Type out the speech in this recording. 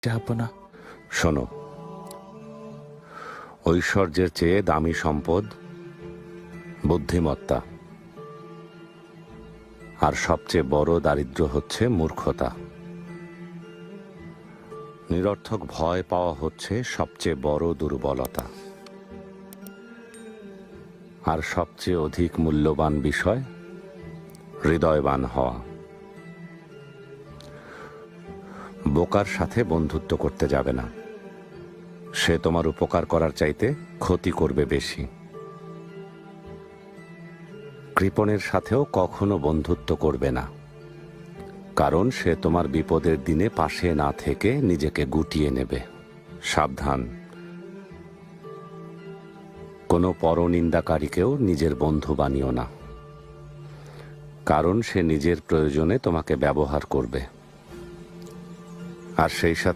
যাব না। শোনো, ঐশ্বর্যের চেয়ে দামি সম্পদ বুদ্ধিমত্তা, আর সবচেয়ে বড় দারিদ্র্য হচ্ছে মূর্খতা। নিরর্থক ভয় পাওয়া হচ্ছে সবচেয়ে বড় দুর্বলতা। আর সবচেয়ে অধিক মূল্যবান বিষয় হৃদয়বান হওয়া। বোকার সাথে বন্ধুত্ব করতে যাবে না, সে তোমার উপকার করার চাইতে ক্ষতি করবে বেশি। কৃপণের সাথেও কখনো বন্ধুত্ব করবে না, কারণ সে তোমার বিপদের দিনে পাশে না থেকে নিজেকে গুটিয়ে নেবে। সাবধান, কোনো পরনিন্দাকারীকেও নিজের বন্ধু বানিও না, কারণ সে নিজের প্রয়োজনে তোমাকে ব্যবহার করবে। আর সেই সাথে